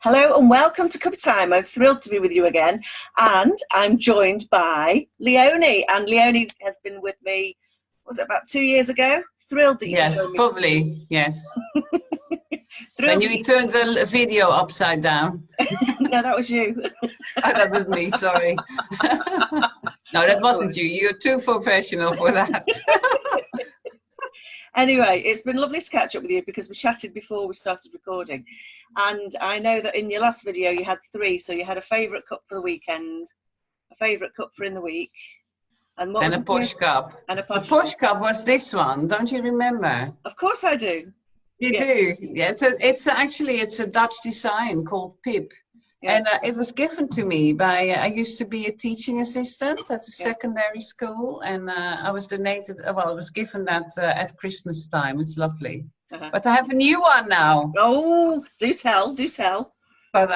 Hello and welcome to Cuppa Time. I'm thrilled to be with you again, and I'm joined by Leonie. And Leonie has been with me, was it about 2 years ago? Thrilled that you Yes, probably, yes. When you turned the video upside down. No, that was you. Oh, that was me, sorry. No, that wasn't you. You're too professional for that. Anyway, it's been lovely to catch up with you because we chatted before we started recording. And I know that in your last video you had 3. So you had a favourite cup for the weekend, a favourite cup for in the week, and a posh cup. And a posh cup was this one. Don't you remember? Of course I do. You do? Yeah. It's actually a Dutch design called Pip. Yeah. And it was given to me by, I used to be a teaching assistant at a secondary school, and I was donated, I was given that at Christmas time. It's lovely. But I have a new one now. Oh, do tell. But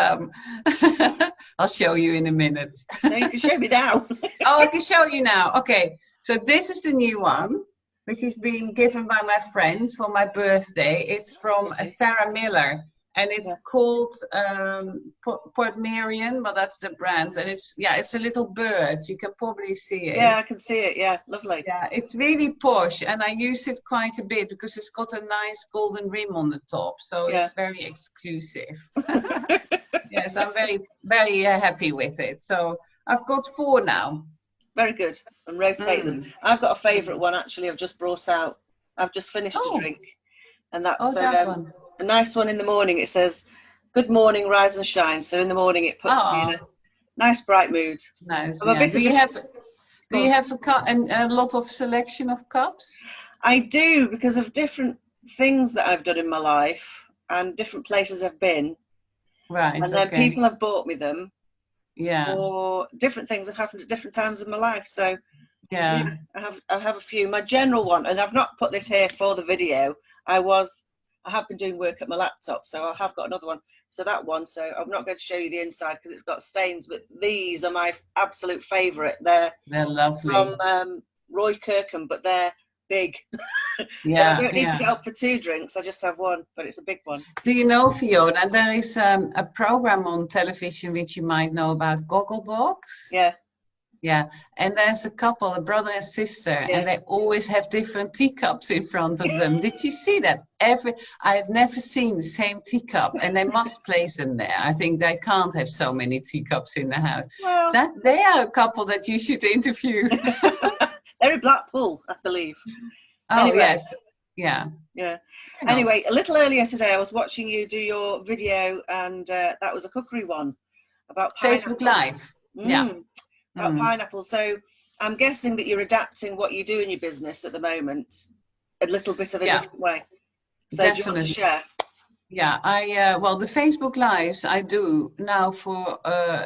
I'll show you in a minute. No, you can show me now. Oh, I can show you now. Okay, so this is the new one, which is being given by my friend for my birthday. It's from Sarah Miller. And it's called Port Marion, but that's the brand. And it's a little bird. You can probably see it. Yeah, I can see it. Yeah, lovely. Yeah, it's really posh, and I use it quite a bit because it's got a nice golden rim on the top, so it's very exclusive. Yes, I'm very, very happy with it. So I've got 4 now. Very good, and rotate them. I've got a favourite one actually. I've just brought out. I've just finished a drink, and that's that one. A nice one in the morning. It says, "Good morning, rise and shine." So in the morning, it puts me in a nice, bright mood. Nice. Yeah. Do you have a lot of selection of cups? I do, because of different things that I've done in my life and different places I've been. Right. And then people have bought me them. Yeah. Or different things have happened at different times in my life. So yeah, I have a few. My general one, and I've not put this here for the video. I have been doing work at my laptop, so I have got another one. So that one, so I'm not going to show you the inside because it's got stains, but these are my absolute favourite. They're lovely. From Roy Kirkham, but they're big. So I don't need to get up for 2 drinks. I just have one, but it's a big one. Do you know, Fiona, there is a program on television which you might know about, Gogglebox? Yeah. Yeah, and there's a couple, a brother and sister, and they always have different teacups in front of them. Did you see that? I've never seen the same teacup, and they must place them there. I think they can't have so many teacups in the house. Well, they are a couple that you should interview. They're in Blackpool, I believe. Oh, anyway. Yes. Yeah. Yeah. Anyway, a little earlier today, I was watching you do your video, and that was a cookery one about pineapple. Facebook Live. Yeah. About pineapple. So I'm guessing that you're adapting what you do in your business at the moment a little bit of a different way. So do you want to share? Yeah, well, the Facebook Lives I do now for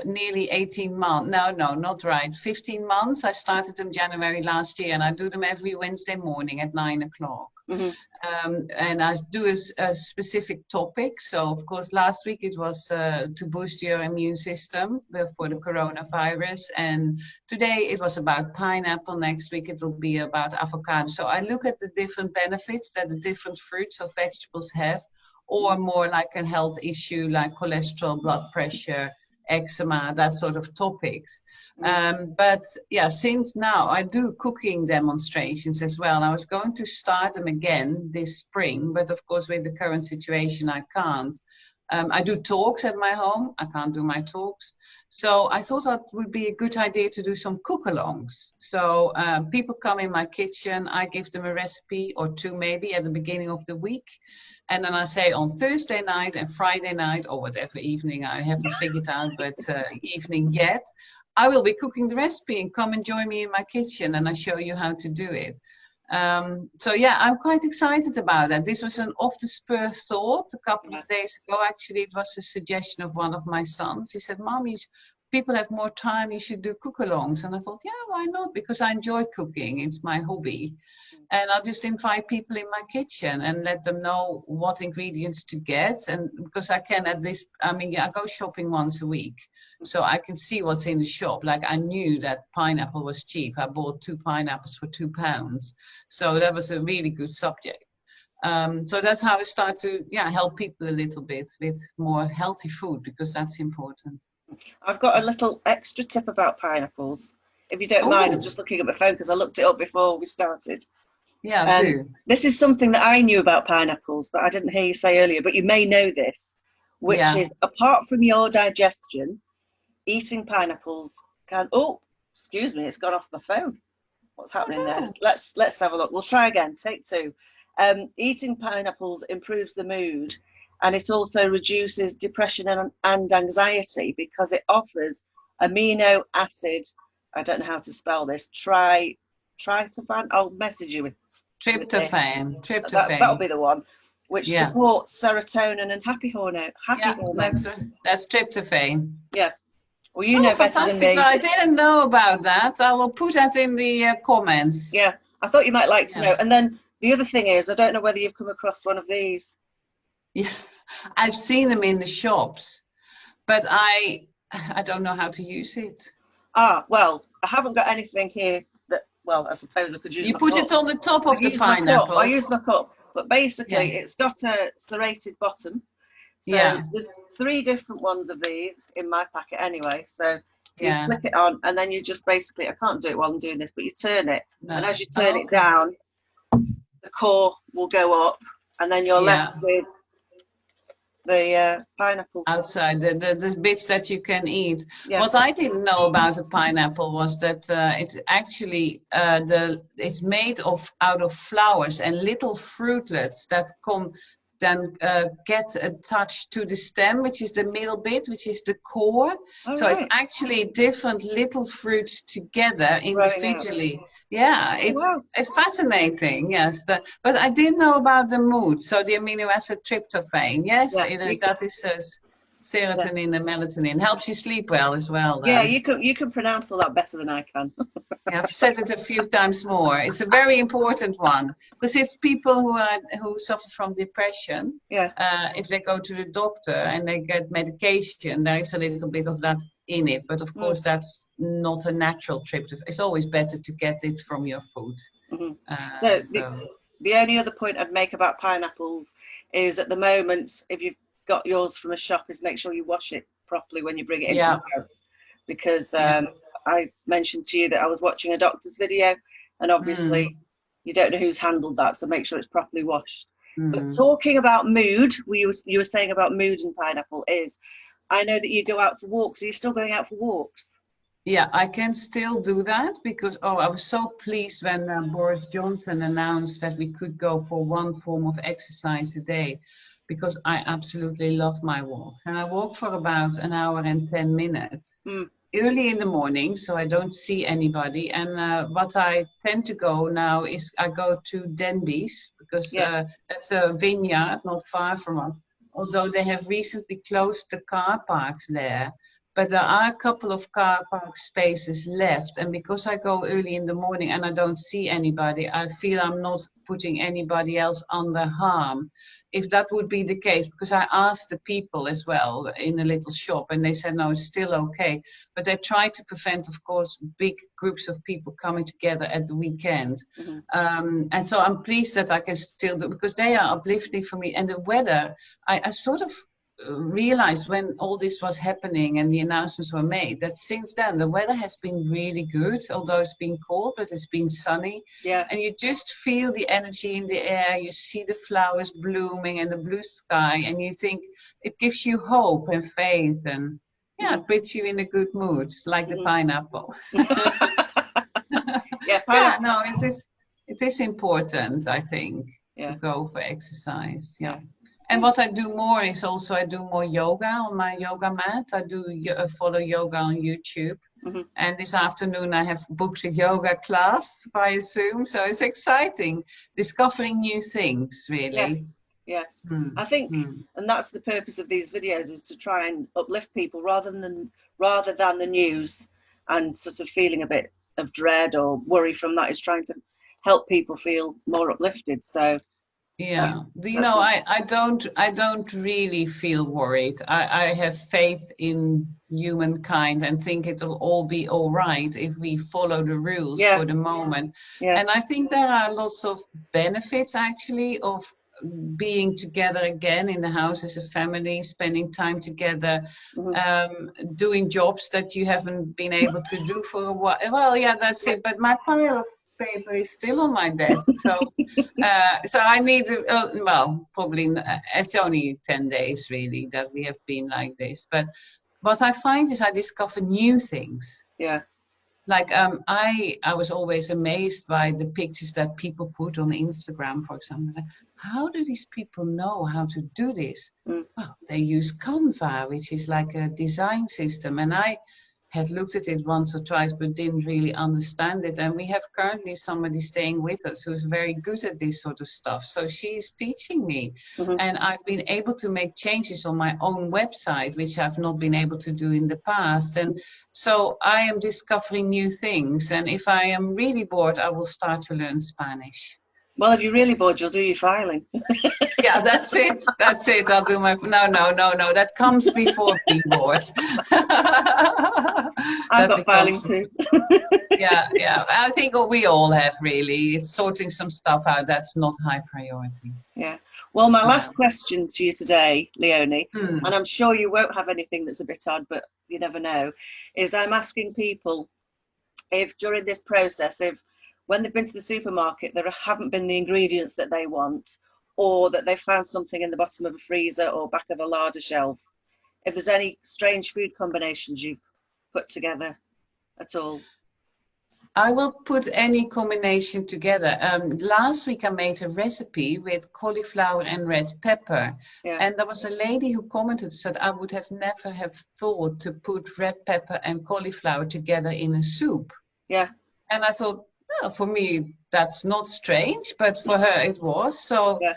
nearly 18 months. No, not right. 15 months. I started them January last year, and I do them every Wednesday morning at 9 o'clock. And I do a specific topic. So, of course, last week it was to boost your immune system for the coronavirus. And today it was about pineapple. Next week it will be about avocado. So I look at the different benefits that the different fruits or vegetables have, or more like a health issue like cholesterol, blood pressure, eczema, that sort of topics. But yeah, since now I do cooking demonstrations as well. I was going to start them again this spring, but of course with the current situation I can't. I do talks at my home. I can't do my talks. So I thought that would be a good idea to do some cook-alongs. So people come in my kitchen, I give them a recipe or 2 maybe at the beginning of the week. And then I say on Thursday night and Friday night, or whatever evening, I haven't figured out, but evening yet, I will be cooking the recipe and come and join me in my kitchen and I show you how to do it. So yeah, I'm quite excited about that. This was an off-the-spur thought a couple of days ago. Actually, it was a suggestion of one of my sons. He said, Mom, people have more time, you should do cook-alongs. And I thought, yeah, why not? Because I enjoy cooking. It's my hobby. And I'll just invite people in my kitchen and let them know what ingredients to get. And because I can I go shopping once a week. So I can see what's in the shop. Like I knew that pineapple was cheap. I bought 2 pineapples for £2. So that was a really good subject. So that's how I start to help people a little bit with more healthy food, because that's important. I've got a little extra tip about pineapples. If you don't mind, I'm Oh, just looking at my phone because I looked it up before we started. yeah, do. This is something that I knew about pineapples, but I didn't hear you say earlier, but you may know this, which Yeah. is apart from your digestion, eating pineapples can, oh, excuse me, it's gone off my phone. What's happening there? Let's have a look. We'll try again. Take two. Eating pineapples improves the mood, and it also reduces depression and anxiety because it offers amino acid. I don't know how to spell this. Tryptophan. I'll message you with it. Tryptophan. That'll be the one, which Yeah. supports serotonin and happy hormone. That's tryptophan. Yeah. Well, you know better than me. Well, I didn't know about that. I will put that in the comments. Yeah, I thought you might like to know. And then the other thing is, I don't know whether you've come across one of these. Yeah, I've seen them in the shops, but I don't know how to use it. Ah, well, I haven't got anything here that, well, I suppose I could use. You put it on the top of the pineapple. I use my cup, but basically it's got a serrated bottom. So there's 3 different ones of these in my packet anyway. So you click it on, and then you just basically, I can't do it while I'm doing this, but you turn it, and as you turn it down, the core will go up, and then you're left with the pineapple outside, the bits that you can eat. What I didn't know about a pineapple was that it's actually it's made out of flowers and little fruitlets that get attached to the stem, which is the middle bit, which is the core. It's actually different little fruits together individually. Yeah, it's fascinating. Yes, but I didn't know about the mood. So the amino acid tryptophan. Yes, that is serotonin and melatonin. Helps you sleep well as well. Then. Yeah, you can pronounce all that better than I can. Yeah, I've said it a few times more. It's a very important one because it's people who suffer from depression. Yeah. If they go to the doctor and they get medication, there is a little bit of that in it. But of course, that's not a natural tryptophan. It's always better to get it from your food. Mm-hmm. The only other point I'd make about pineapples is at the moment, if you've got yours from a shop, is make sure you wash it properly when you bring it into the house, because I mentioned to you that I was watching a doctor's video, and obviously you don't know who's handled that, so make sure it's properly washed. But talking about mood, you were saying about mood and pineapple is, I know that you go out for walks. Are you still going out for walks? Yeah, I can still do that because, I was so pleased when Boris Johnson announced that we could go for one form of exercise a day, because I absolutely love my walk. And I walk for about an hour and 10 minutes. Early in the morning, so I don't see anybody. And what I tend to go now is I go to Denby's, because that's a vineyard not far from us. Although they have recently closed the car parks there. But there are a couple of car park spaces left. And because I go early in the morning and I don't see anybody, I feel I'm not putting anybody else under harm. If that would be the case, because I asked the people as well in a little shop, and they said, no, it's still okay. But they try to prevent, of course, big groups of people coming together at the weekend. And so I'm pleased that I can still do, because they are uplifting for me. And the weather, I sort of realized when all this was happening and the announcements were made that since then the weather has been really good, although it's been cold, but it's been sunny. And you just feel the energy in the air, you see the flowers blooming and the blue sky, and you think it gives you hope and faith, and it puts you in a good mood, like the pineapple. It is important, I think, to go for exercise. And what I do more is also I do more yoga on my yoga mat. I do follow yoga on YouTube. And this afternoon I have booked a yoga class via Zoom. So it's exciting, discovering new things, really. Yes. I think, and that's the purpose of these videos, is to try and uplift people rather than the news and sort of feeling a bit of dread or worry from that, is trying to help people feel more uplifted. So I don't really feel worried. I have faith in humankind and think it'll all be all right if we follow the rules for the moment. And I think there are lots of benefits actually of being together again in the house as a family, spending time together, doing jobs that you haven't been able to do for a while. Well, yeah, that's it. But my pile of paper is still on my desk, so so I need to. Well, probably it's only 10 days really that we have been like this. But what I find is I discover new things. Yeah. Like I was always amazed by the pictures that people put on Instagram, for example. Like, how do these people know how to do this? Well, they use Canva, which is like a design system, and I had looked at it once or twice but didn't really understand it. And we have currently somebody staying with us who's very good at this sort of stuff, so she's teaching me. And I've been able to make changes on my own website, which I've not been able to do in the past. And so I am discovering new things, and if I am really bored, I will start to learn Spanish. Well, if you're really bored, you'll do your filing. Yeah, that's it. That's it. I'll do my... No. That comes before being bored. I've got filing too. Yeah. I think we all have, really. It's sorting some stuff out that's not high priority. Yeah. Well, my last question to you today, Leonie, and I'm sure you won't have anything that's a bit odd, but you never know, is I'm asking people if during this process, if when they've been to the supermarket, there haven't been the ingredients that they want, or that they found something in the bottom of a freezer or back of a larder shelf, if there's any strange food combinations you've put together at all. I will put any combination together. Last week I made a recipe with cauliflower and red pepper. Yeah. And there was a lady who commented, said, I would have never have thought to put red pepper and cauliflower together in a soup. Yeah. And I thought, well, for me, that's not strange, but for her it was. So yeah.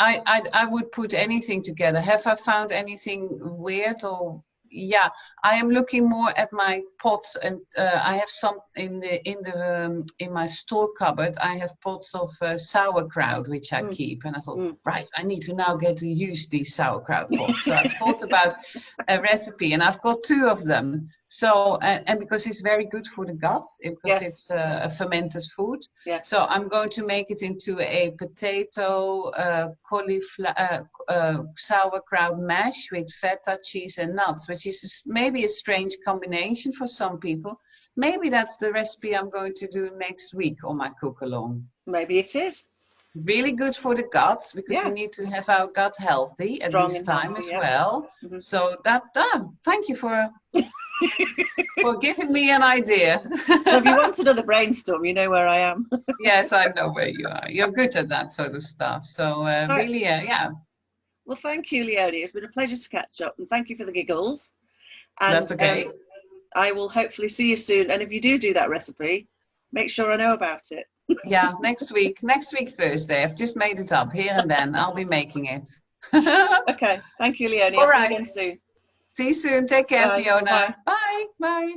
I would put anything together. Have I found anything weird or... Yeah, I am looking more at my pots, and I have some in my store cupboard. I have pots of sauerkraut which I keep, and I thought, right, I need to now get to use these sauerkraut pots. So I've thought about a recipe, and I've got 2 of them. So and because it's very good for the gut, because it's a fermented food. Yeah. So I'm going to make it into a potato cauliflower sauerkraut mash with feta, cheese, and nuts, which is maybe a strange combination for some people. Maybe that's the recipe I'm going to do next week on my cook along. Maybe it is. Really good for the gut, because we need to have our gut healthy at this time as well. Mm-hmm. So thank you for giving me an idea. Well, if you want another brainstorm, you know where I am. Yes, I know where you are. You're good at that sort of stuff. So really, yeah. Well, thank you, Leonie. It's been a pleasure to catch up, and thank you for the giggles. And, that's okay. I will hopefully see you soon. And if you do that recipe, make sure I know about it. Yeah, next week Thursday. I've just made it up here and then. I'll be making it. Okay. Thank you, Leonie. All I'll right. see you again soon. See you soon. Take care, Bye. Fiona. Bye. Bye. Bye.